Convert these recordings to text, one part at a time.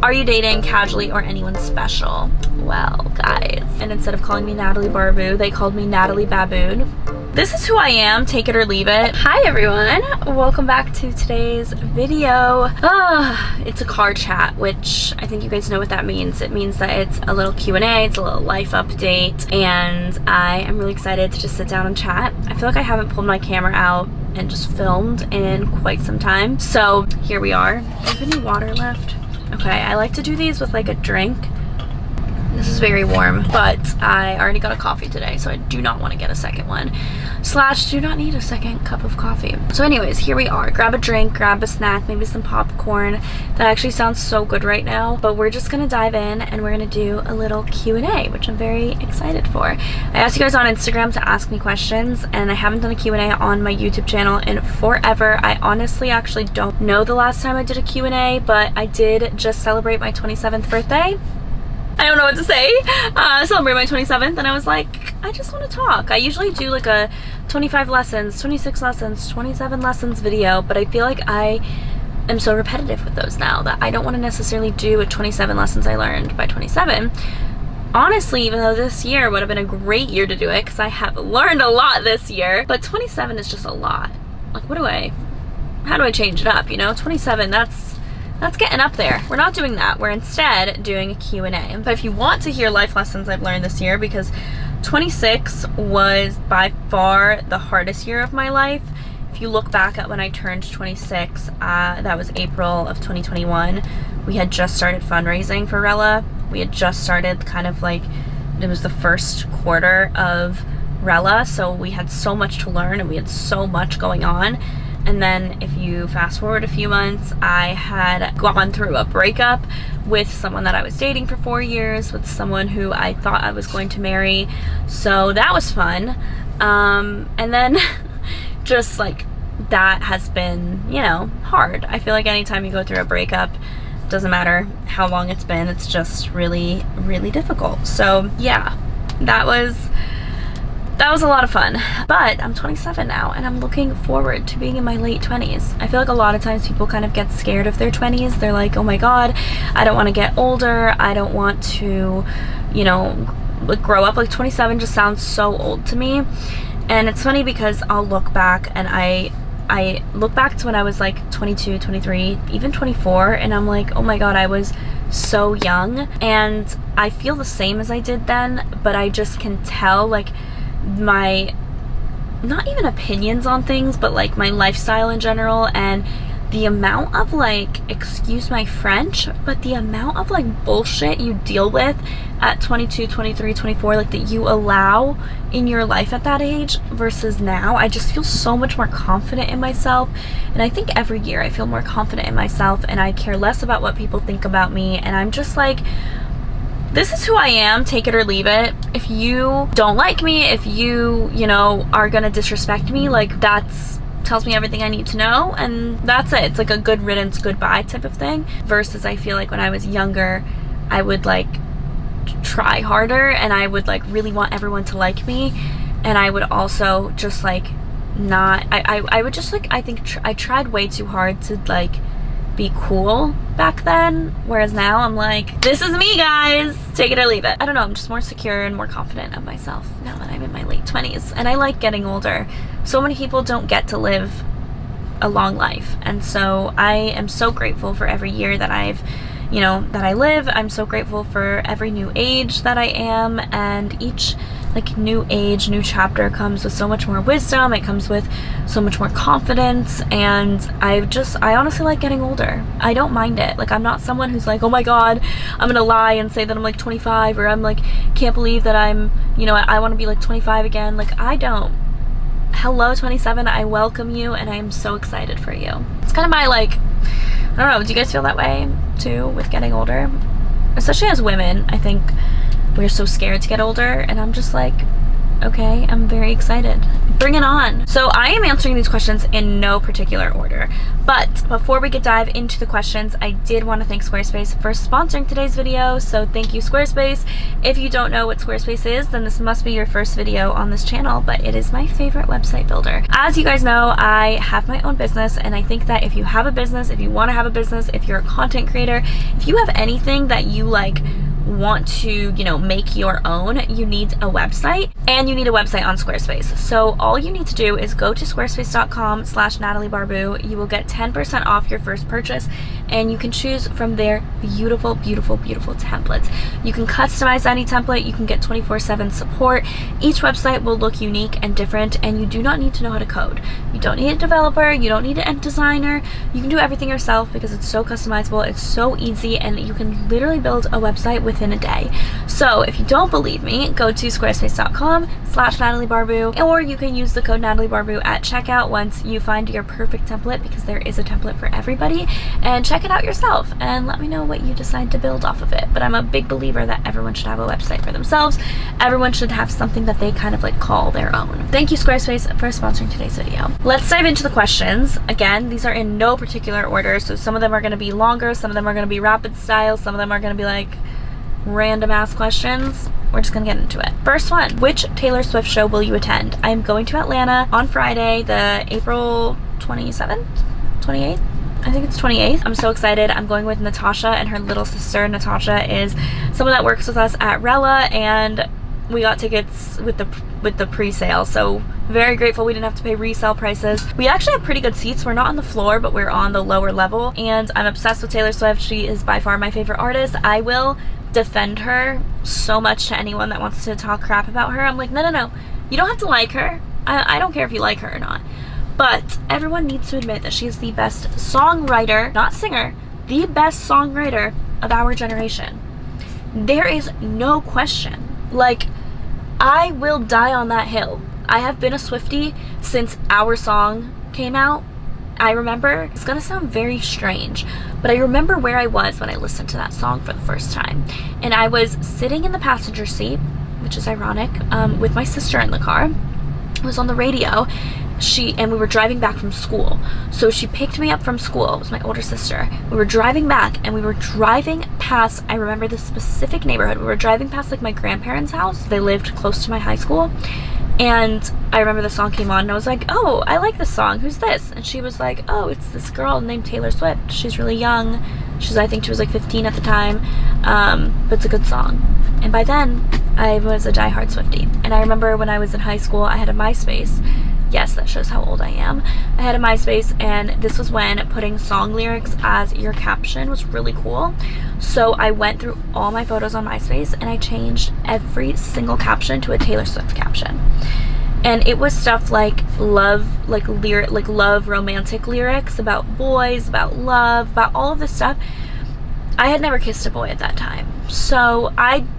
Are you dating casually or anyone special? Well, guys, and instead of calling me Natalie Barbu, they called me Natalie Baboon. This is who I am, take it or leave it. Hi everyone, welcome back to today's video. It's a car chat, which I think you guys know what that means. It means that it's a little Q&A, it's a little life update, and I am really excited to just sit down and chat. I feel like I haven't pulled my camera out and just filmed in quite some time, so here we are. Do you have any water left? Okay, I like to do these with like a drink. This is very warm, but I already got a coffee today, so I do not want to get a second one. Slash, do not need a second cup of coffee. So anyways, here we are. Grab a drink, grab a snack, maybe some popcorn. That actually sounds so good right now, but we're just gonna dive in and we're gonna do a little Q&A, which I'm very excited for. I asked you guys on Instagram to ask me questions, and I haven't done a Q&A on my YouTube channel in forever. I honestly actually don't know the last time I did a Q&A, but I did just celebrate my 27th birthday. I don't know what to say. Celebrate my 27th, and I was like, I just want to talk. I usually do like a 25 lessons, 26 lessons, 27 lessons video, but I feel like I am so repetitive with those now that I don't want to necessarily do a 27 lessons I learned by 27. Honestly, even though this year would have been a great year to do it, because I have learned a lot this year, but 27 is just a lot. Like, how do I change it up, you know? 27, that's getting up there. We're not doing that. We're instead doing a Q&A. But if you want to hear life lessons I've learned this year, because 26 was by far the hardest year of my life. If you look back at when I turned 26, that was April of 2021. We had just started fundraising for Rella. We had just started kind of like, it was the first quarter of Rella, so we had so much to learn and we had so much going on. And then if you fast forward a few months, I had gone through a breakup with someone that I was dating for 4 years, with someone who I thought I was going to marry. So that was fun. And then just like that has been, you know, hard. I feel like anytime you go through a breakup, doesn't matter how long it's been, it's just really, really difficult. So yeah, that was a lot of fun. But I'm 27 now, and I'm looking forward to being in my late 20s. I feel like a lot of times people kind of get scared of their 20s. They're like, oh my god, I don't want to get older. I don't want to, you know, like grow up. Like 27 just sounds so old to me. And it's funny because I'll look back, and I look back to when I was like 22, 23, even 24, and I'm like, oh my god, I was so young. And I feel the same as I did then, but I just can tell like my, not even opinions on things, but like my lifestyle in general, and the amount of like, excuse my French, but the amount of like bullshit you deal with at 22, 23, 24, like that you allow in your life at that age versus now. I just feel so much more confident in myself, and I think every year I feel more confident in myself, and I care less about what people think about me, and I'm just like, this is who I am, take it or leave it. If you don't like me, if you know, are gonna disrespect me, like that's tells me everything I need to know, and that's it. It's like a good riddance, goodbye type of thing. Versus I feel like when I was younger, I would like try harder, and I would like really want everyone to like me, and I would also just like not, I would just like, I think I tried way too hard to like be cool back then, whereas now I'm like, this is me, guys, take it or leave it. I don't know, I'm just more secure and more confident of myself now that I'm in my late 20s, and I like getting older. So many people don't get to live a long life, and so I am so grateful for every year that I've, you know, that I live. I'm so grateful for every new age that I am, and each like new age, new chapter comes with so much more wisdom. It comes with so much more confidence, and I honestly like getting older. I don't mind it. Like, I'm not someone who's like, oh my god, I'm gonna lie and say that I'm like 25, or I'm like, can't believe that I'm, you know, I want to be like 25 again. Like, I don't. Hello 27, I welcome you, and I am so excited for you. It's kind of my like, I don't know, do you guys feel that way too with getting older? Especially as women, I think we're so scared to get older, and I'm just like, okay, I'm very excited. Bring it on. So I am answering these questions in no particular order, but before we dive into the questions, I did want to thank Squarespace for sponsoring today's video. So thank you, Squarespace. If you don't know what Squarespace is, then this must be your first video on this channel, but it is my favorite website builder. As you guys know, I have my own business, and I think that if you have a business, if you want to have a business, if you're a content creator, if you have anything that you like want to, make your own, you need a website, and you need a website on Squarespace. So all you need to do is go to squarespace.com/NatalieBarbu. You will get 10% off your first purchase, and you can choose from their beautiful, beautiful, beautiful templates. You can customize any template. You can get 24/7 support. Each website will look unique and different, and you do not need to know how to code. You don't need a developer. You don't need a designer. You can do everything yourself because it's so customizable. It's so easy, and you can literally build a website within a day. So if you don't believe me, go to squarespace.com/NatalieBarbu, or you can use the code NatalieBarbu at checkout once you find your perfect template, because there is a template for everybody, and check it out yourself and let me know what you decide to build off of it. But I'm a big believer that everyone should have a website for themselves. Everyone should have something that they kind of like call their own. Thank you, Squarespace, for sponsoring today's video. Let's dive into the questions. Again, these are in no particular order, so some of them are going to be longer, some of them are going to be rapid style, some of them are going to be like random ass questions. We're just gonna get into it. First one, which Taylor Swift show will you attend? I'm going to Atlanta on Friday, the April 27th, 28th? I think it's 28th. I'm so excited. I'm going with Natasha and her little sister. Natasha is someone that works with us at Rella, and we got tickets with the pre-sale, so very grateful we didn't have to pay resale prices. We actually have pretty good seats. We're not on the floor, but we're on the lower level, and I'm obsessed with Taylor Swift. She is by far my favorite artist. I will defend her so much to anyone that wants to talk crap about her. I'm like, no, you don't have to like her. I don't care if you like her or not, but everyone needs to admit that she is the best songwriter, not singer, the best songwriter of our generation. There is no question. Like, I will die on that hill. I have been a Swiftie since Our Song came out. I remember, it's gonna sound very strange, but I remember where I was when I listened to that song for the first time. And I was sitting in the passenger seat, which is ironic, with my sister in the car. It was on the radio. And we were driving back from school. So she picked me up from school. It was my older sister. We were driving back, and we were driving past, I remember this specific neighborhood. We were driving past like my grandparents' house. They lived close to my high school. And I remember the song came on, and I was like, oh, I like this song. Who's this? And she was like, oh, it's this girl named Taylor Swift. She's really young. I think she was like 15 at the time. But it's a good song. And by then, I was a diehard Swiftie. And I remember when I was in high school, I had a MySpace. Yes, that shows how old I am. I had a MySpace, and this was when putting song lyrics as your caption was really cool. So I went through all my photos on MySpace, and I changed every single caption to a Taylor Swift caption. And it was stuff like love, like love romantic lyrics about boys, about love, about all of this stuff. I had never kissed a boy at that time. So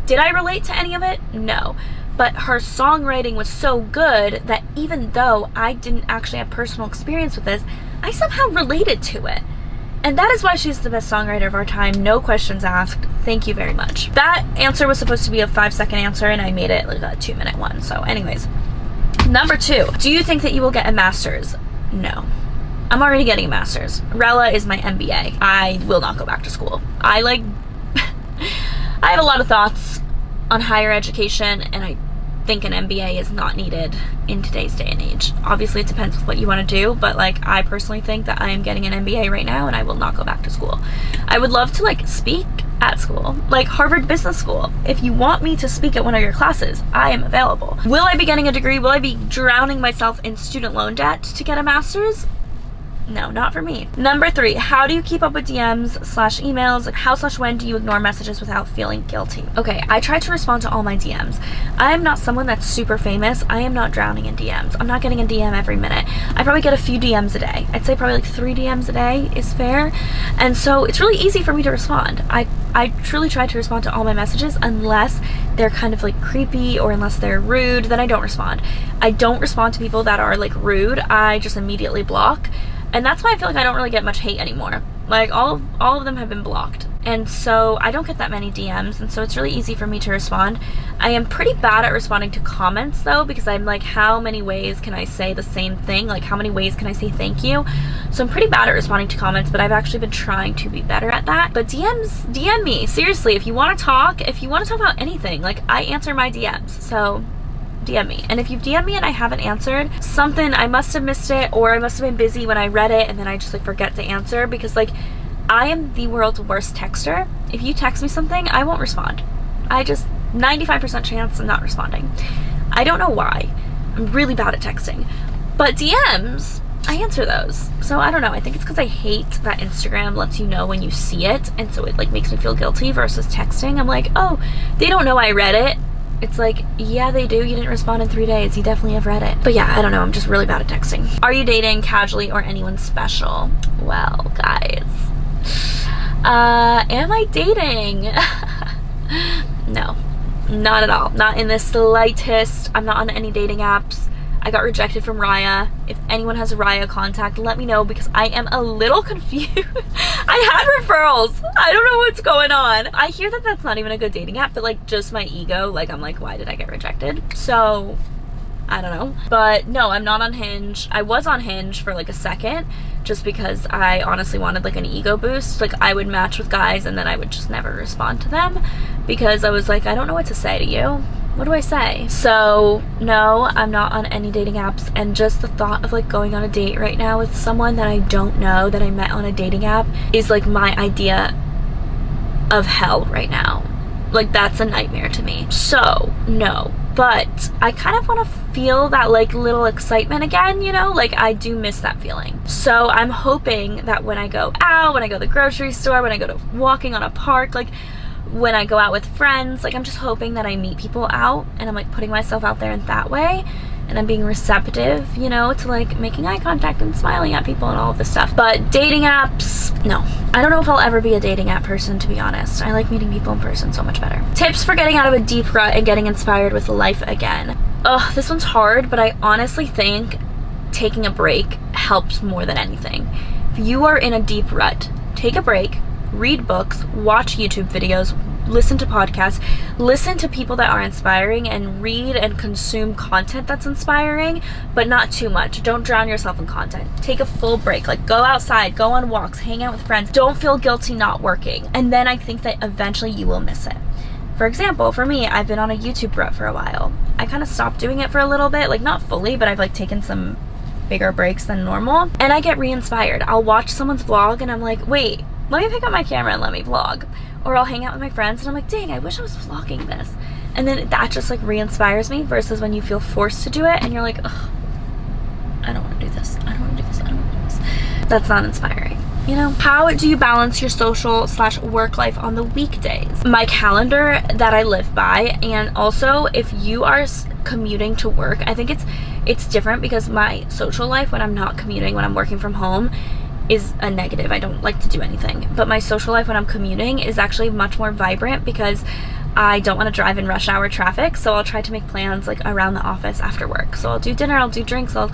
did I relate to any of it? No. But her songwriting was so good that even though I didn't actually have personal experience with this, I somehow related to it. And that is why she's the best songwriter of our time. No questions asked. Thank you very much. That answer was supposed to be a 5-second answer, and I made it like a 2-minute one. So anyways, number 2, do you think that you will get a master's? No. I'm already getting a master's. Rella is my MBA. I will not go back to school. I have a lot of thoughts on higher education, and I think an MBA is not needed in today's day and age. Obviously, it depends with what you want to do, but like, I personally think that I am getting an MBA right now, and I will not go back to school. I would love to like speak at school, like Harvard Business School. If you want me to speak at one of your classes, I am available. Will I be getting a degree? Will I be drowning myself in student loan debt to get a master's? No, not for me. Number 3, how do you keep up with DMs/emails? How/when do you ignore messages without feeling guilty? Okay, I try to respond to all my DMs. I am not someone that's super famous. I am not drowning in DMs. I'm not getting a DM every minute. I probably get a few DMs a day. I'd say probably like 3 DMs a day is fair. And so it's really easy for me to respond. I truly try to respond to all my messages unless they're kind of like creepy or unless they're rude, then I don't respond. I don't respond to people that are like rude. I just immediately block. And that's why I feel like I don't really get much hate anymore. Like all of them have been blocked. and so I don't get that many DMs, and so it's really easy for me to respond. I am pretty bad at responding to comments though, because I'm like, how many ways can I say the same thing? Like, how many ways can I say thank you? So I'm pretty bad at responding to comments, but I've actually been trying to be better at that. But DMs, DM me, seriously, if you want to talk about anything, like, I answer my DMs, so DM me. And if you've DM'd me and I haven't answered something, I must have missed it, or I must have been busy when I read it and then I just like forget to answer, because like, I am the world's worst texter. If you text me something, I won't respond. I just 95% chance I'm not responding. I don't know why. I'm really bad at texting. But DMs, I answer those. So I don't know. I think it's because I hate that Instagram lets you know when you see it, and so it like makes me feel guilty versus texting. I'm like, oh, they don't know I read it. It's like, yeah, they do. You didn't respond in 3 days. You definitely have read it. But yeah, I don't know. I'm just really bad at texting. Are you dating casually or anyone special? Well, guys, am I dating? No, not at all. Not in the slightest. I'm not on any dating apps. I got rejected from Raya. If anyone has a Raya contact, let me know, because I am a little confused. I had referrals. I don't know what's going on. I hear that that's not even a good dating app, but like, just my ego, like, I'm like, why did I get rejected? So I don't know. But no, I'm not on Hinge. I was on Hinge for like a second, just because I honestly wanted like an ego boost. Like, I would match with guys and then I would just never respond to them, because I was like, I don't know what to say to you. What do I say? So no, I'm not on any dating apps, and just the thought of like going on a date right now with someone that I don't know, that I met on a dating app, is like my idea of hell right now. Like, that's a nightmare to me. So no, but I kind of want to feel that like little excitement again, you know? Like, I do miss that feeling. So I'm hoping that when I go out, when I go to the grocery store, when I go to walking on a park, like when I go out with friends, like, I'm just hoping that I meet people out, and I'm like putting myself out there in that way, and I'm being receptive, you know, to like making eye contact and smiling at people and all of this stuff. But dating apps, no. I don't know if I'll ever be a dating app person, to be honest. I like meeting people in person so much better. Tips for getting out of a deep rut and getting inspired with life again. Ugh, this one's hard, but I honestly think taking a break helps more than anything. If you are in a deep rut, take a break, read books, watch YouTube videos, listen to podcasts, listen to people that are inspiring, and read and consume content that's inspiring, but not too much. Don't drown yourself in content. Take a full break. Like, go outside, go on walks, hang out with friends. Don't feel guilty not working. And then I think that eventually you will miss it. For example, for me, I've been on a YouTube rut for a while. I kind of stopped doing it for a little bit, like not fully, but I've like taken some bigger breaks than normal, and I get re-inspired. I'll watch someone's vlog and I'm like, wait, let me pick up my camera and let me vlog. Or I'll hang out with my friends and I'm like, dang, I wish I was vlogging this. And then that just like re-inspires me, versus when you feel forced to do it and you're like, ugh, I don't want to do this. I don't want to do this. I don't want to do this. That's not inspiring, you know? How do you balance your social/work life on the weekdays? My calendar that I live by, and also if you are commuting to work, I think it's different, because my social life when I'm not commuting, when I'm working from home, is a negative. I don't like to do anything. But my social life when I'm commuting is actually much more vibrant, because I don't want to drive in rush hour traffic, so I'll try to make plans like around the office after work. So I'll do dinner, I'll do drinks, I'll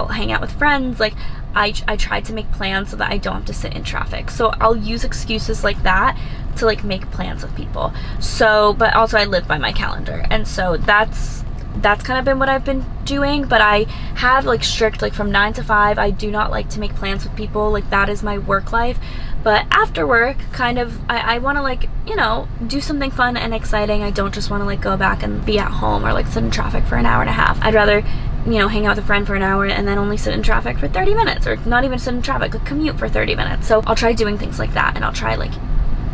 hang out with friends. Like, I try to make plans so that I don't have to sit in traffic. So I'll use excuses like that to like make plans with people. So, but also I live by my calendar, and so that's kind of been what I've been doing. But I have like strict, like from 9 to 5, I do not like to make plans with people. Like, that is my work life. But after work, kind of, I want to like, you know, do something fun and exciting. I don't just want to like go back and be at home or like sit in traffic for an hour and a half. I'd rather, you know, hang out with a friend for an hour and then only sit in traffic for 30 minutes, or not even sit in traffic, like commute for 30 minutes. So I'll try doing things like that, and I'll try like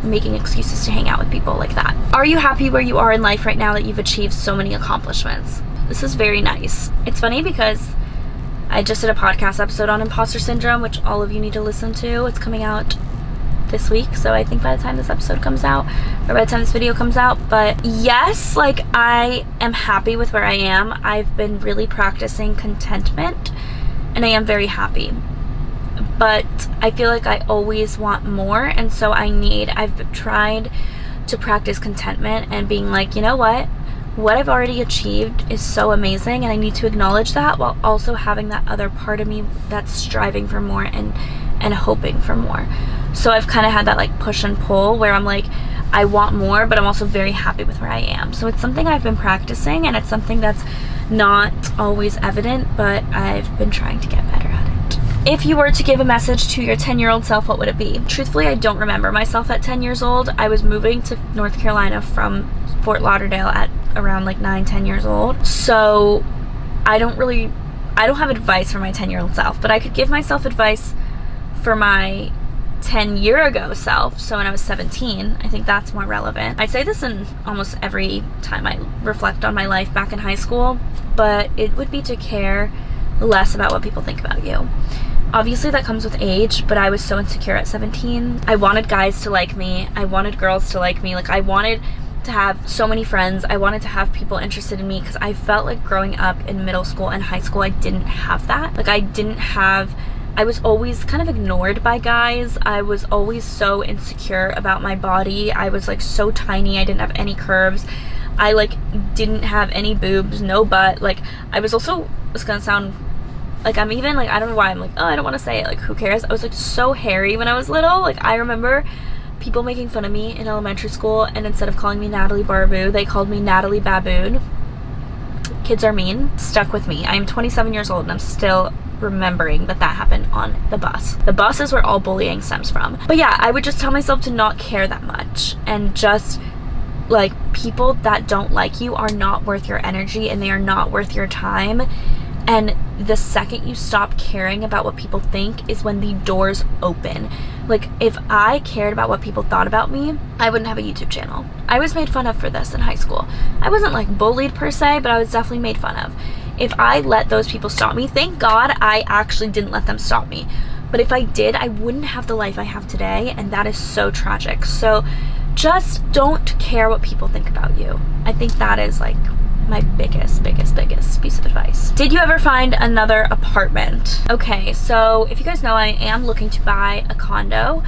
making excuses to hang out with people like that. Are you happy where you are in life right now that you've achieved so many accomplishments? This is very nice. It's funny because I just did a podcast episode on imposter syndrome, which all of you need to listen to. It's coming out this week, so I think by the time this episode comes out, or by the time this video comes out. But yes, like, I am happy with where I am. I've been really practicing contentment, and I am very happy. But I feel like I always want more, and so I've tried to practice contentment and being like, you know what I've already achieved is so amazing, and I need to acknowledge that, while also having that other part of me that's striving for more and hoping for more. So I've kind of had that like push and pull where I'm like, I want more, but I'm also very happy with where I am. So it's something I've been practicing, and it's something that's not always evident, but I've been trying to get better at it. If you were to give a message to your 10-year-old self, what would it be? Truthfully, I don't remember myself at 10 years old. I was moving to North Carolina from Fort Lauderdale at around like 9-10 years old. So I don't have advice for my 10-year-old self, but I could give myself advice for my 10-year-ago self. So when I was 17, I think that's more relevant. I say this in almost every time I reflect on my life back in high school, but it would be to care less about what people think about you. Obviously that comes with age, but I was so insecure at 17. I wanted guys to like me. I wanted girls to like me. Like, I wanted to have so many friends. I wanted to have people interested in me because I felt like growing up in middle school and high school, I didn't have that. Like, I was always kind of ignored by guys. I was always so insecure about my body. I was like so tiny. I didn't have any curves. I like didn't have any boobs, no butt. Like, I was also, it's gonna sound like I'm even like, I don't know why I'm like, oh, I don't want to say it, like who cares. I was like so hairy when I was little. Like, I remember people making fun of me in elementary school, and instead of calling me Natalie Barbu, they called me Natalie Baboon. Kids are mean. Stuck with me. I am 27 years old and I'm still remembering that happened on the bus. The bus is where all bullying stems from. But yeah, I would just tell myself to not care that much, and just like, people that don't like you are not worth your energy, and they are not worth your time. And the second you stop caring about what people think is when the doors open. Like, if I cared about what people thought about me, I wouldn't have a YouTube channel. I was made fun of for this in high school. I wasn't like bullied per se, but I was definitely made fun of. If I let those people stop me, thank God I actually didn't let them stop me. But if I did, I wouldn't have the life I have today, and that is so tragic. So just don't care what people think about you. I think that is like my biggest piece of advice. Did you ever find another apartment? Okay, so if you guys know, I am looking to buy a condo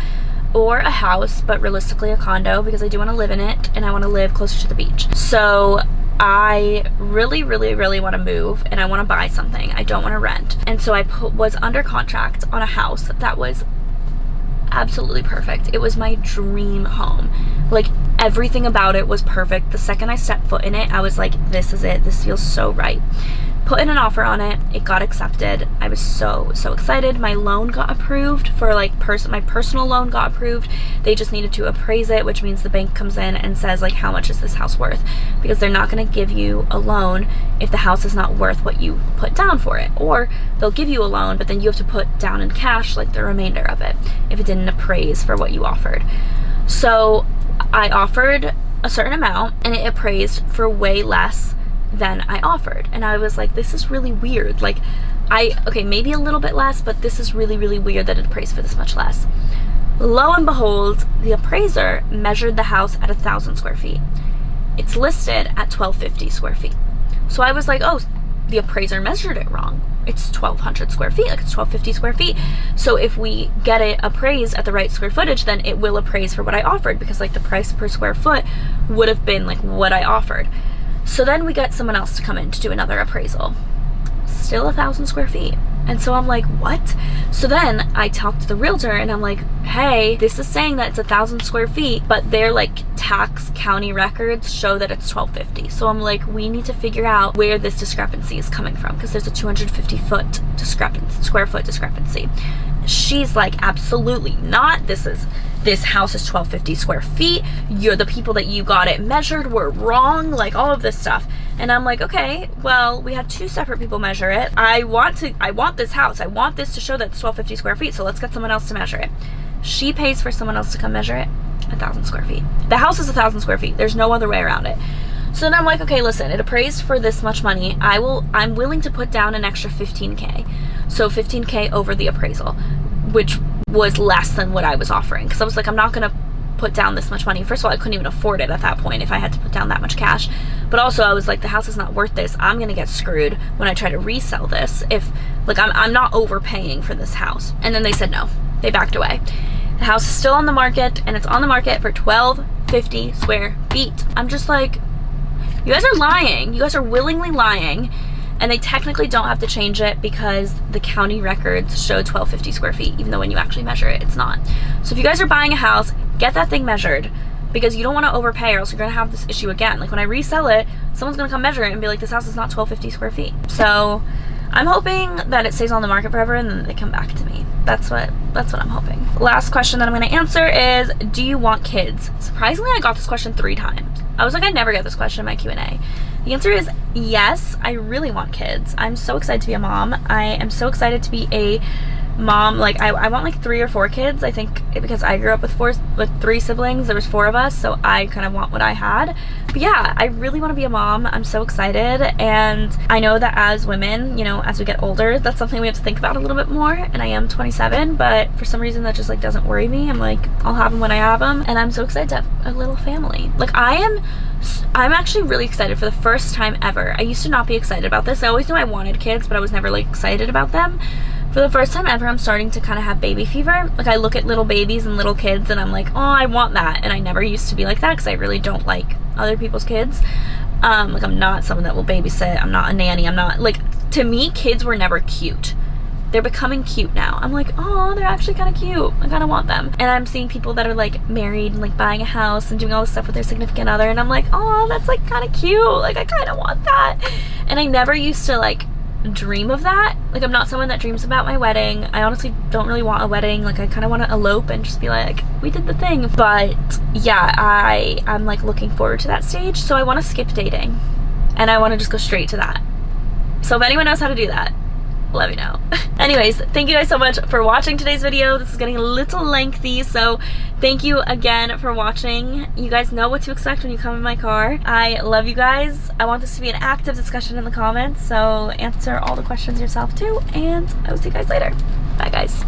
or a house, but realistically a condo, because I do want to live in it and I want to live closer to the beach. So I really want to move, and I want to buy something. I don't want to rent. And so I was under contract on a house that was absolutely perfect. It was my dream home. Like, everything about it was perfect. The second I stepped foot in it, I was like, this is it. This feels so right. Put in an offer on it. It got accepted. I was so excited. My loan got approved for like my personal loan got approved. They just needed to appraise it, which means the bank comes in and says like, how much is this house worth? Because they're not going to give you a loan if the house is not worth what you put down for it. Or they'll give you a loan, but then you have to put down in cash like the remainder of it if it didn't appraise for what you offered. So I offered a certain amount and it appraised for way less than I offered. And I was like, this is really weird. Like, okay, maybe a little bit less, but this is really weird that it appraised for this much less. Lo and behold, the appraiser measured the house at 1,000 square feet. It's listed at 1,250 square feet. So I was like, oh, the appraiser measured it wrong. It's 1,200 square feet, like it's 1,250 square feet. So if we get it appraised at the right square footage, then it will appraise for what I offered, because like the price per square foot would have been like what I offered. So then we get someone else to come in to do another appraisal. Still 1,000 square feet. And so I'm like, what? So then I talked to the realtor and I'm like, hey, this is saying that it's 1,000 square feet, but their like tax county records show that it's 1,250. So I'm like, we need to figure out where this discrepancy is coming from, because there's a 250 square foot discrepancy. She's like, absolutely not. This house is 1,250 square feet. The people that you got it measured were wrong, like all of this stuff. And I'm like, okay, well, we had two separate people measure it. I want this house. I want this to show that it's 1,250 square feet. So let's get someone else to measure it. She pays for someone else to come measure it. 1,000 square feet. The house is 1,000 square feet. There's no other way around it. So then I'm like, okay, listen, it appraised for this much money. I'm willing to put down an extra 15K. So 15K over the appraisal, which was less than what I was offering. Because I was like, I'm not going to put down this much money. First of all, I couldn't even afford it at that point if I had to put down that much cash. But also I was like, the house is not worth this. I'm going to get screwed when I try to resell this. If like, I'm not overpaying for this house. And then they said no. They backed away. The house is still on the market, and it's on the market for 1,250 square feet. I'm just like, you guys are lying. You guys are willingly lying. And they technically don't have to change it because the county records show 1250 square feet, even though when you actually measure it, it's not. So if you guys are buying a house, get that thing measured, because you don't want to overpay or else you're going to have this issue again. Like when I resell it, someone's going to come measure it and be like, this house is not 1250 square feet. So I'm hoping that it stays on the market forever and then they come back to me. That's what I'm hoping. Last question that I'm going to answer is, do you want kids? Surprisingly, I got this question 3 times. I was like, I never get this question in my Q&A. The answer is yes, I really want kids. I'm so excited to be a mom. I am so excited to be a mom. Like I want like 3 or 4 kids, I think, because I grew up with 3 siblings. There was 4 of us, so I kind of want what I had. But yeah, I really want to be a mom. I'm so excited, and I know that as women, you know, as we get older, that's something we have to think about a little bit more. And I am 27, but for some reason that just like doesn't worry me. I'm like, I'll have them when I have them, and I'm so excited to have a little family. Like I'm actually really excited for the first time ever. I used to not be excited about this. I always knew I wanted kids, but I was never like excited about them. For the first time ever, I'm starting to kind of have baby fever. Like I look at little babies and little kids and I'm like, oh, I want that. And I never used to be like that because I really don't like other people's kids. Like I'm not someone that will babysit. I'm not a nanny. I'm not, like, to me, kids were never cute. They're becoming cute now. I'm like, oh, they're actually kind of cute. I kind of want them. And I'm seeing people that are like married and like buying a house and doing all this stuff with their significant other. And I'm like, oh, that's like kind of cute. Like I kind of want that. And I never used to like dream of that. Like I'm not someone that dreams about my wedding. I honestly don't really want a wedding. Like I kind of want to elope and just be like, we did the thing. But yeah, I'm like looking forward to that stage. So I want to skip dating and I want to just go straight to that. So if anyone knows how to do that, let me know. Anyways, thank you guys so much for watching today's video. This is getting a little lengthy, so thank you again for watching. You guys know what to expect when you come in my car. I love you guys. I want this to be an active discussion in the comments, so answer all the questions yourself too, and I will see you guys later. Bye guys.